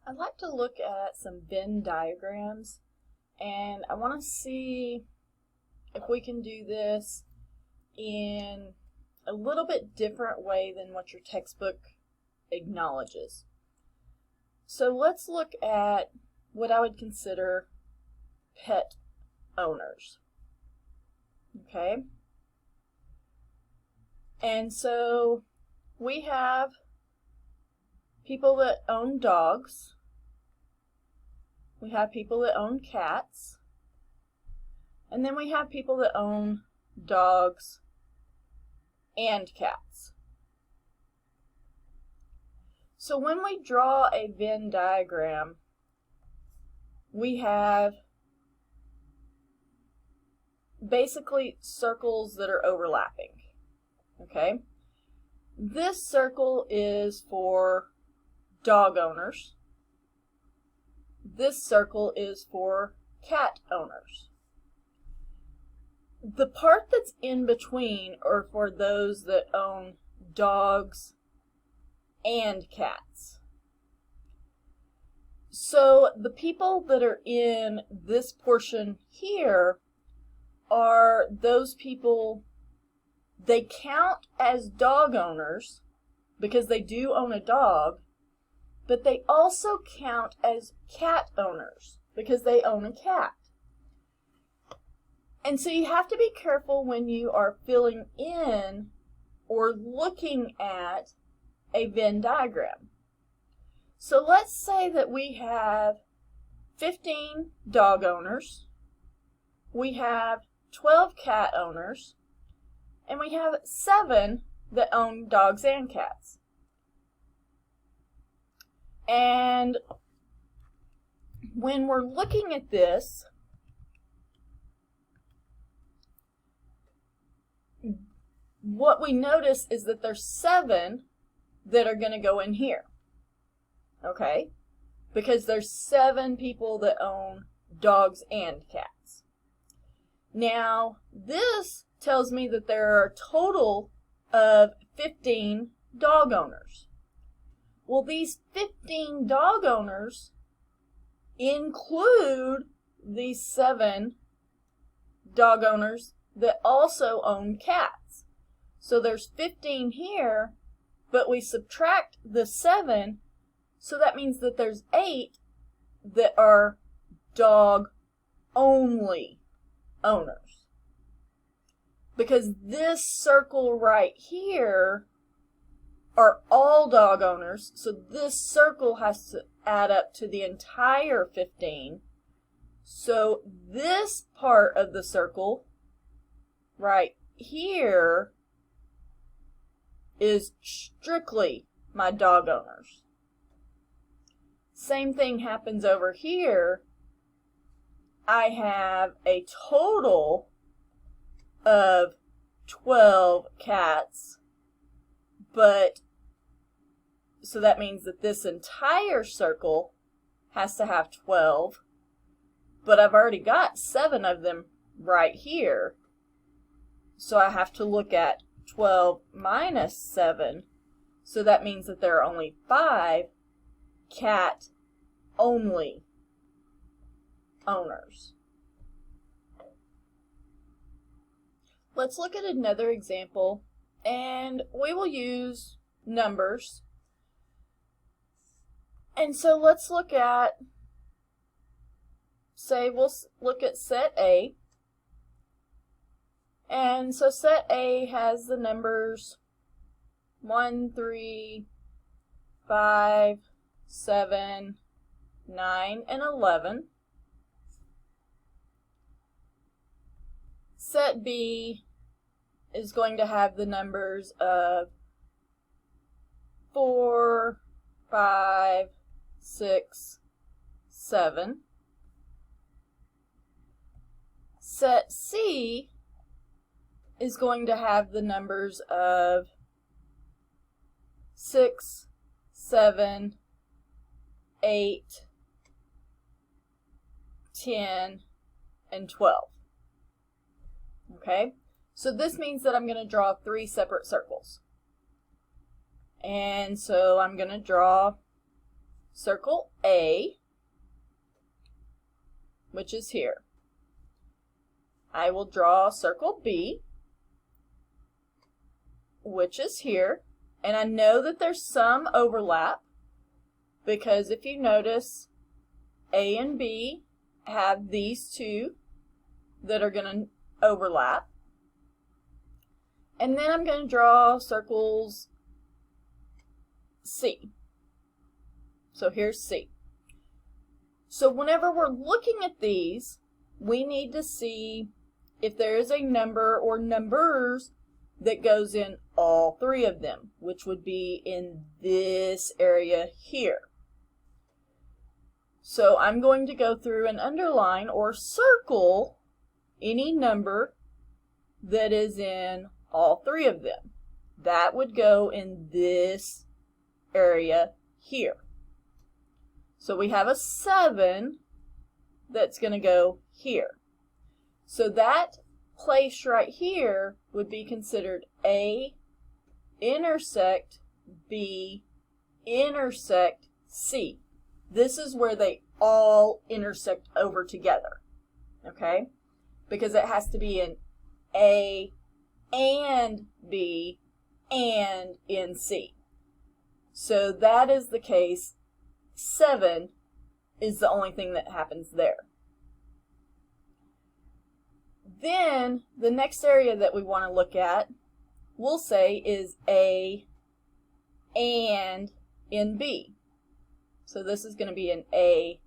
I'd like to look at some Venn diagrams, and I want to see if we can do this in a little bit different way than what your textbook acknowledges. So let's look at what I would consider pet owners. Okay? And so we have people that own dogs. We have people that own cats. And then we have people that own dogs and cats. So when we draw a Venn diagram, we have basically circles that are overlapping. Okay? This circle is for dog owners. This circle is for cat owners. The part that's in between are for those that own dogs and cats. So the people that are in this portion here are those people, they count as dog owners because they do own a dog, but they also count as cat owners because they own a cat. And so you have to be careful when you are filling in or looking at a Venn diagram. So let's say that we have 15 dog owners, we have 12 cat owners, and we have 7 that own dogs and cats. And when we're looking at this, what we notice is that there's 7 that are going to go in here. Okay? Because there's 7 people that own dogs and cats. Now, this tells me that there are a total of 15 dog owners. Well, these 15 dog owners include these 7 dog owners that also own cats. So there's 15 here, but we subtract the 7, so that means that there's 8 that are dog-only owners. Because this circle right here are all dog owners, so this circle has to add up to the entire 15. So this part of the circle right here is strictly my dog owners. Same thing happens over here. I have a total of 12 cats, but so that means that this entire circle has to have 12, but I've already got 7 of them right here, so I have to look at 12 minus 7, so that means that there are only 5 cat-only owners. Let's look at another example, and we will use numbers. And so let's look at, say we'll look at set A. And so set A has the numbers 1, 3, 5, 7, 9, and 11. Set B is going to have the numbers of 4, 5, 6, 7. Set C is going to have the numbers of 6, 7, 8, 10, and 12. Okay? So this means that I'm going to draw 3 separate circles. And so I'm going to draw circle A, which is here. I will draw circle B, which is here. And I know that there's some overlap because if you notice, A and B have these two that are going to overlap. And then I'm going to draw circles C. So here's C. So whenever we're looking at these, we need to see if there is a number or numbers that goes in all three of them, which would be in this area here. So I'm going to go through and underline or circle any number that is in all three of them. That would go in this area here. So we have a 7 that's going to go here. So that place right here would be considered A intersect B intersect C. This is where they all intersect over together, okay? Because it has to be in A and B and in C. So that is the case. 7 is the only thing that happens there. Then the next area that we want to look at, we'll say is A and in B. So this is going to be an A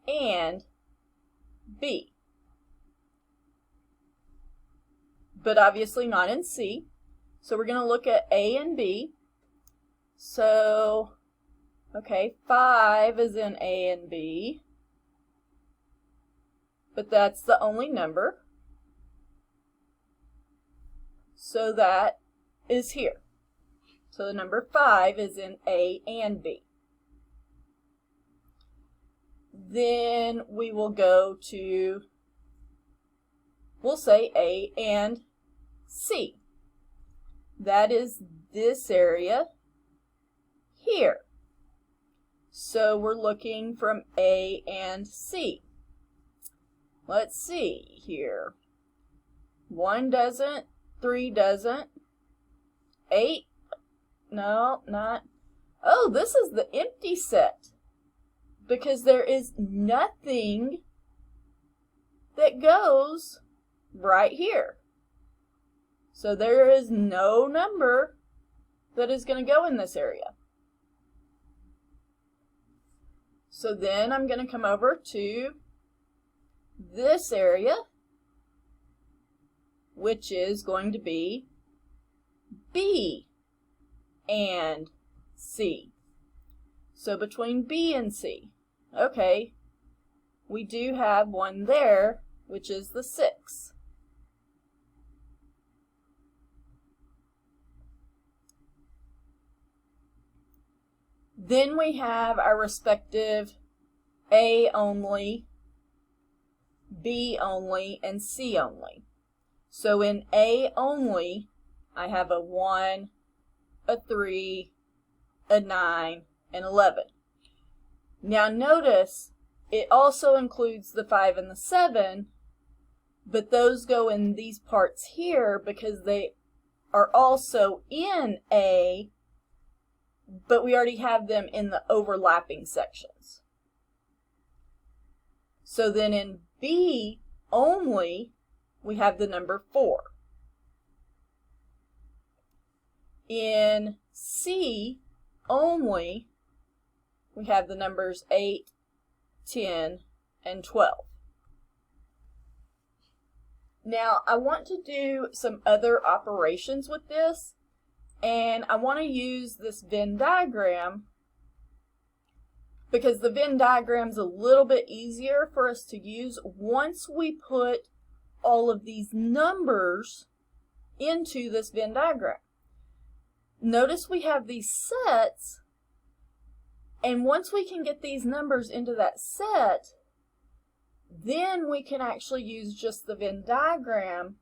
and B. But obviously not in C. So we're going to look at A and B. So, okay, 5 is in A and B. But that's the only number. So that is here. So the number 5 is in A and B. Then we will go to, we'll say A and C. That is this area here. So we're looking from A and C. Let's see here. 1 doesn't, 3 doesn't, 8, no, not. Oh, this is the empty set because there is nothing that goes right here. So there is no number that is going to go in this area. So then I'm going to come over to this area, which is going to be B and C. So between B and C, okay, we do have one there, which is the 6. Then we have our respective A only, B only, and C only. So in A only, I have a 1, a 3, a 9, and 11. Now notice, it also includes the 5 and the 7, but those go in these parts here because they are also in A, but we already have them in the overlapping sections. So then in B only, we have the number 4. In C only, we have the numbers 8, 10, and 12. Now, I want to do some other operations with this, and I want to use this Venn diagram because the Venn diagram is a little bit easier for us to use once we put all of these numbers into this Venn diagram. Notice we have these sets, and once we can get these numbers into that set, then we can actually use just the Venn diagram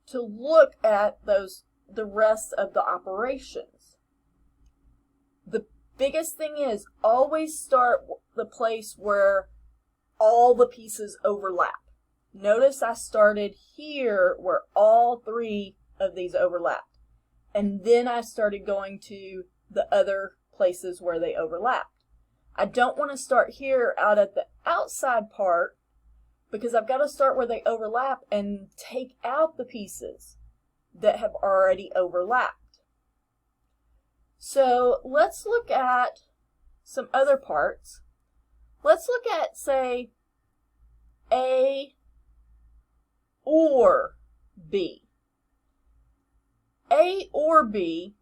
to look at the rest of the operations. The biggest thing is always start the place where all the pieces overlap. Notice I started here where all 3 of these overlapped. And then I started going to the other places where they overlapped. I don't want to start here out at the outside part because I've got to start where they overlap and take out the pieces that have already overlapped. So let's look at some other parts. Let's look at, say, A or B. A or B,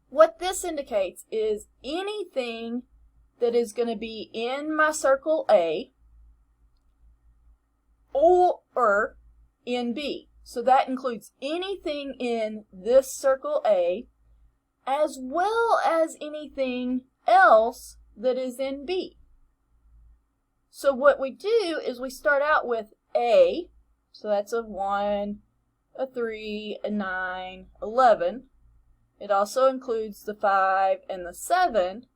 what this indicates is anything that is going to be in my circle A or in B. So that includes anything in this circle A as well as anything else that is in B. So what we do is we start out with A, so that's a 1, a 3, a 9, 11. It also includes the 5 and the 7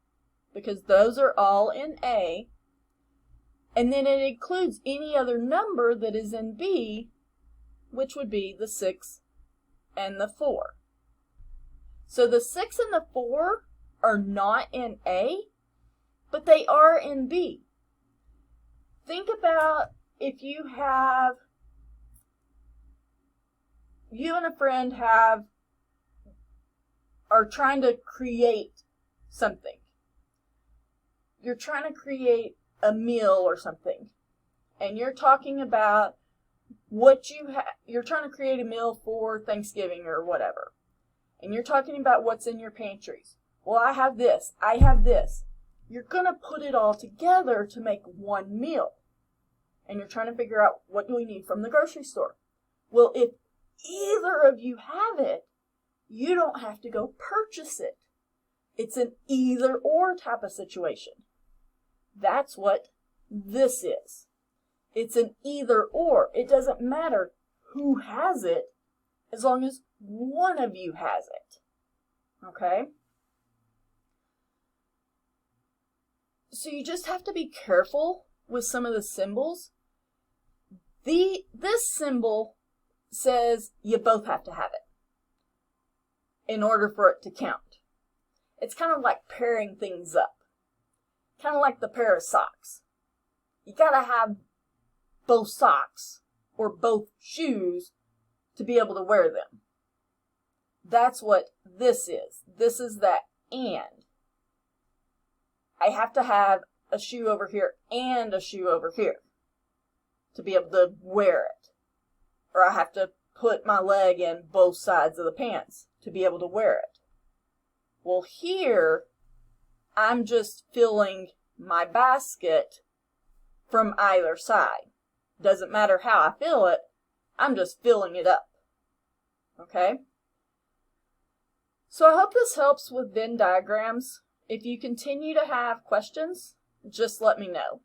because those are all in A. And then it includes any other number that is in B, which would be the 6 and the 4. So the 6 and the 4 are not in A, but they are in B. Think about if you and a friend are trying to create something. You're trying to create a meal or something, and you're talking about what you're trying to create a meal for Thanksgiving or whatever, and you're talking about what's in your pantries. Well, I have this, I have this. You're going to put it all together to make one meal, and you're trying to figure out what do we need from the grocery store. Well, if either of you have it, you don't have to go purchase it. It's an either or type of situation. That's what this is. It's an either or. It doesn't matter who has it as long as one of you has it. Okay? So you just have to be careful with some of the symbols. This symbol says you both have to have it in order for it to count. It's kind of like pairing things up. Kind of like the pair of socks. You gotta have both socks or both shoes to be able to wear them. That's what this is. This is that and. I have to have a shoe over here and a shoe over here to be able to wear it. Or I have to put my leg in both sides of the pants to be able to wear it. Well, here, I'm just filling my basket from either side. Doesn't matter how I fill it, I'm just filling it up. Okay? So I hope this helps with Venn diagrams. If you continue to have questions, just let me know.